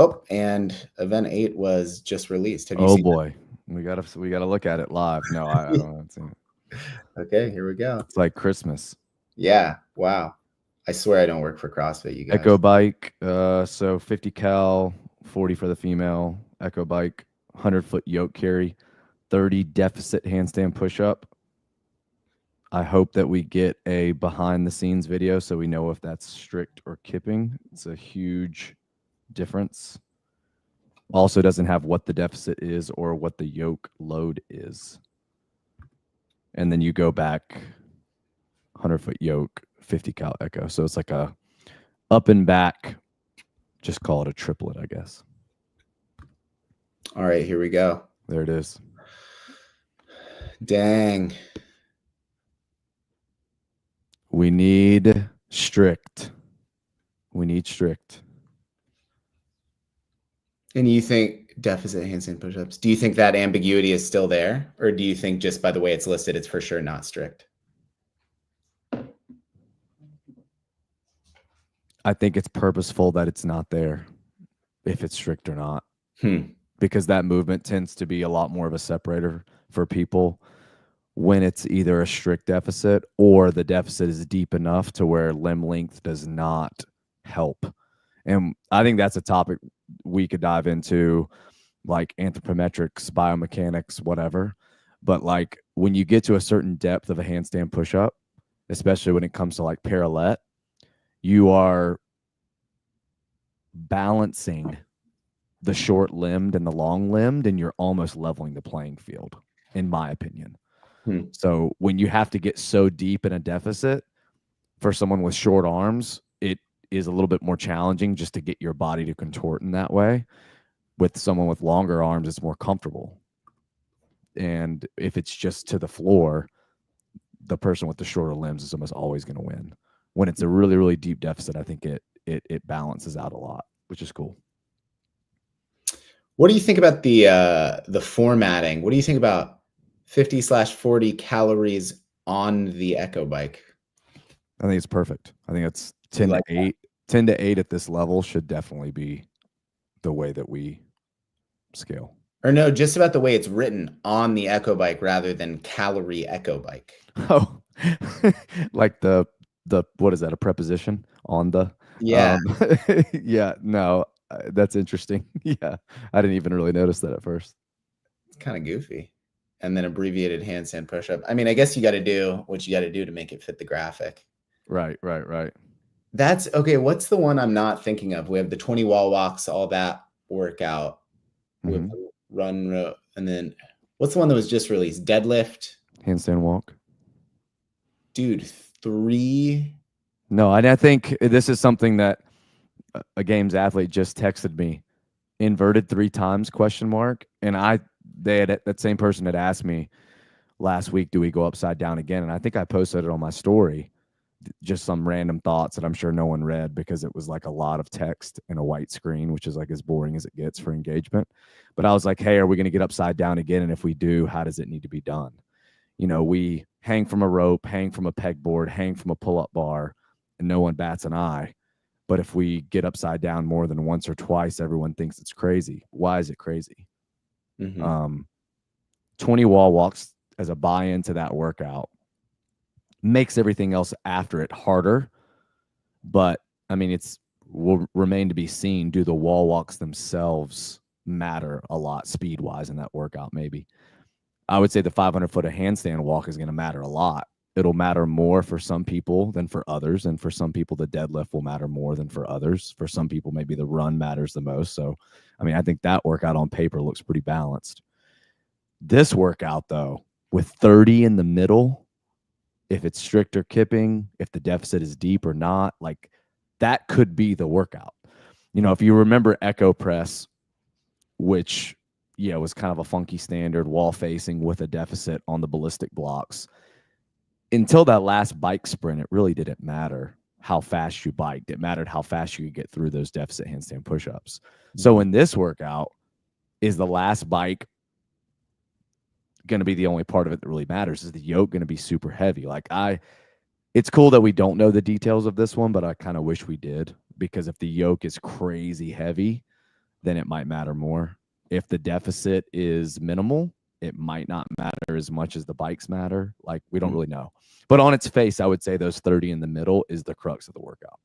Oh, and event 8 was just released. Have you Oh seen boy, we gotta look at it live. No, I don't know. it? Okay, here we go. It's like Christmas. Yeah, wow. I swear I don't work for CrossFit, you guys. Echo bike, so 50 cal, 40 for the female. Echo bike, 100-foot yoke carry, 30 deficit handstand push up. I hope that we get a behind the scenes video so we know if that's strict or kipping. It's a huge difference. Also doesn't have what the deficit is or what the yoke load is. And then you go back 100-foot yoke, 50 cal echo. So it's like a up and back, just call it a triplet, I guess. All right, here we go. There it is. Dang. We need strict. We need strict. And you think deficit handstand push-ups, do you think that ambiguity is still there? Or do you think just by the way it's listed, it's for sure not strict? I think it's purposeful that it's not there, if it's strict or not. Because that movement tends to be a lot more of a separator for people when it's either a strict deficit or the deficit is deep enough to where limb length does not help. And I think that's a topic we could dive into, like anthropometrics, biomechanics, whatever. But like when you get to a certain depth of a handstand push-up, especially when it comes to like parallel, you are balancing the short-limbed and the long-limbed, and you're almost leveling the playing field, in my opinion. So when you have to get so deep in a deficit for someone with short arms, it is a little bit more challenging just to get your body to contort in that way. With someone with longer arms, it's more comfortable. And if it's just to the floor, the person with the shorter limbs is almost always going to win. When it's a really, really deep deficit, I think it balances out a lot, which is cool. What do you think about the formatting? What do you think about 50/40 calories on the Echo bike? I think it's perfect. I think it's 10 to 8. 10 to 8 at this level should definitely be the way that we scale. Or no, just about the way it's written on the Echo bike rather than calorie Echo bike. Oh, like the what is that? A preposition on the? Yeah. Yeah. No, that's interesting. Yeah, I didn't even really notice that at first. It's kind of goofy. And then abbreviated handstand push-up. I mean, I guess you got to do what you got to do to make it fit the graphic. Right. That's okay. What's the one I'm not thinking of? We have the 20 wall walks, all that workout. We have the run, and then what's the one that was just released? Deadlift, handstand walk. Dude, 3. No, I think this is something that a games athlete just texted me. Inverted 3 times ? And that same person had asked me last week, do we go upside down again? And I think I posted it on my story, just some random thoughts that I'm sure no one read because it was like a lot of text and a white screen, which is like as boring as it gets for engagement. But I was like, hey, are we going to get upside down again? And if we do, how does it need to be done? You know, we hang from a rope, hang from a pegboard, hang from a pull-up bar, and no one bats an eye. But if we get upside down more than once or twice, everyone thinks it's crazy. Why is it crazy? 20 wall walks as a buy-in to that workout makes everything else after it harder. But I mean, will remain to be seen. Do the wall walks themselves matter a lot speed-wise in that workout? Maybe. I would say the 500-foot of handstand walk is going to matter a lot. It'll matter more for some people than for others. And for some people, the deadlift will matter more than for others. For some people, maybe the run matters the most. So, I mean, I think that workout on paper looks pretty balanced. This workout, though, with 30 in the middle, if it's strict or kipping, if the deficit is deep or not, like that could be the workout. You know, if you remember Echo Press, which, was kind of a funky standard wall facing with a deficit on the ballistic blocks. Until that last bike sprint, it really didn't matter how fast you biked. It mattered how fast you could get through those deficit handstand push-ups. So in this workout, is the last bike going to be the only part of it that really matters? Is the yoke going to be super heavy? It's cool that we don't know the details of this one, but I kind of wish we did, because if the yoke is crazy heavy, then it might matter more. If the deficit is minimal, it might not matter as much as the bikes matter. Like, we don't really know. But on its face, I would say those 30 in the middle is the crux of the workout.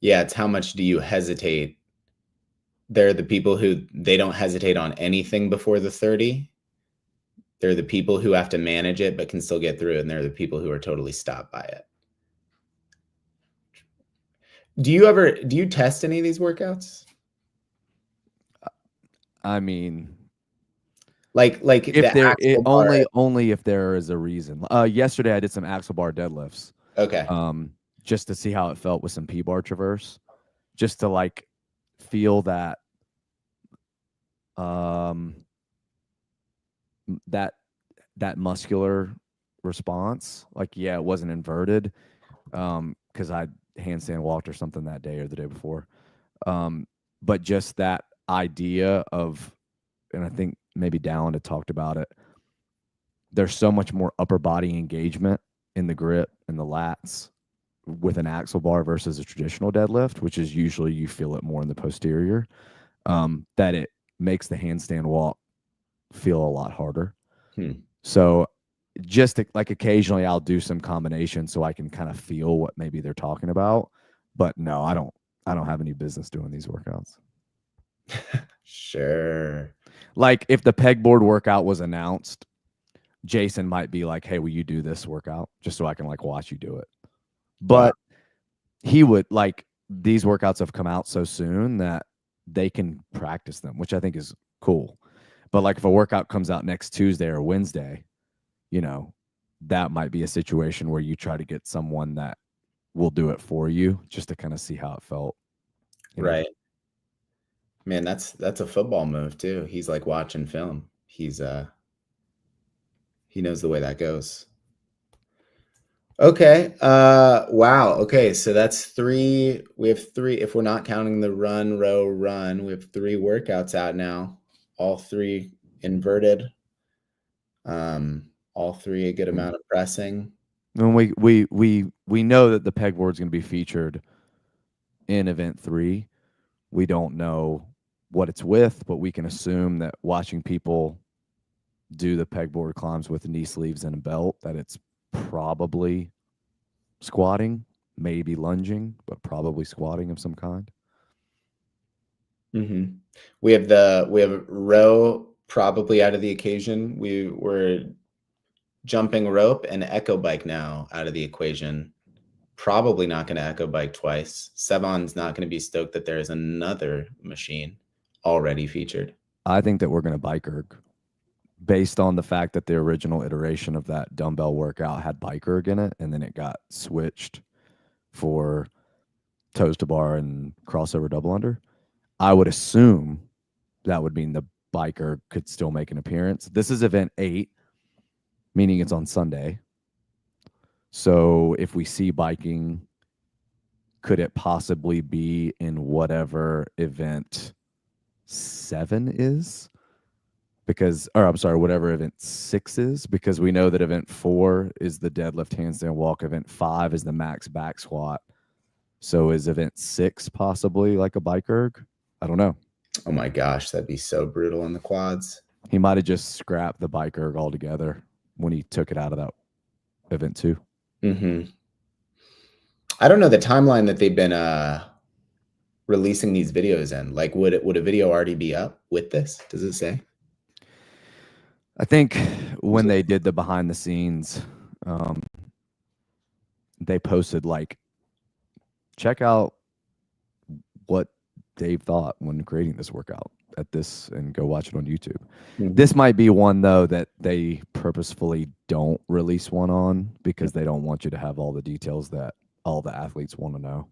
Yeah, it's how much do you hesitate. They're the people who they don't hesitate on anything before the 30. They're the people who have to manage it but can still get through it, and they're the people who are totally stopped by it. Do you test any of these workouts? I mean, like if the axle bar. only if there is a reason. Yesterday I did some axle bar deadlifts. Okay. Just to see how it felt with some P-bar traverse, just to like feel that that muscular response. Like, yeah, it wasn't inverted because I handstand walked or something that day or the day before. But just that idea of, and I think maybe Dallin had talked about it, there's so much more upper body engagement in the grip and the lats with an axle bar versus a traditional deadlift, which is usually you feel it more in the posterior, that it makes the handstand walk feel a lot harder. So just like occasionally I'll do some combination so I can kind of feel what maybe they're talking about. But no, I don't have any business doing these workouts. Sure. Like, if the pegboard workout was announced, Jason might be like, hey, will you do this workout just so I can like watch you do it? But he would, like, these workouts have come out so soon that they can practice them, which I think is cool. But like, if a workout comes out next Tuesday or Wednesday, you know, that might be a situation where you try to get someone that will do it for you just to kind of see how it felt. Right. Man, that's a football move too. He's like watching film. He knows the way that goes. Okay. Wow. Okay. So that's 3. We have 3. If we're not counting the run, row, run, we have 3 workouts out now. All 3 inverted. All 3 a good amount of pressing. And we know that the pegboard is going to be featured in event 3. We don't know what it's with, but we can assume that watching people do the pegboard climbs with knee sleeves and a belt, that it's probably squatting, maybe lunging, but probably squatting of some kind. We have row probably out of the occasion. We're jumping rope and echo bike now out of the equation. Probably not going to echo bike twice. Sevan's not going to be stoked that there is another machine already featured. I think that we're going to bike erg based on the fact that the original iteration of that dumbbell workout had bike erg in it, and then it got switched for toes to bar and crossover double under. I would assume that would mean the bike erg could still make an appearance. This is event 8, meaning it's on Sunday. So if we see biking, could it possibly be in whatever event 7 is? Because, or I'm sorry, whatever event 6 is, because we know that event 4 is the deadlift handstand walk. Event 5 is the max back squat. So is event 6 possibly like a bike erg? I don't know. Oh my gosh, that'd be so brutal on the quads. He might have just scrapped the bike erg altogether when he took it out of that event 2. I don't know the timeline that they've been releasing these videos in. Like, would a video already be up with this? Does it say? I think when they did the behind the scenes, they posted like, check out what Dave thought when creating this workout at this, and go watch it on YouTube. This might be one though that they purposefully don't release one on because they don't want you to have all the details that all the athletes want to know.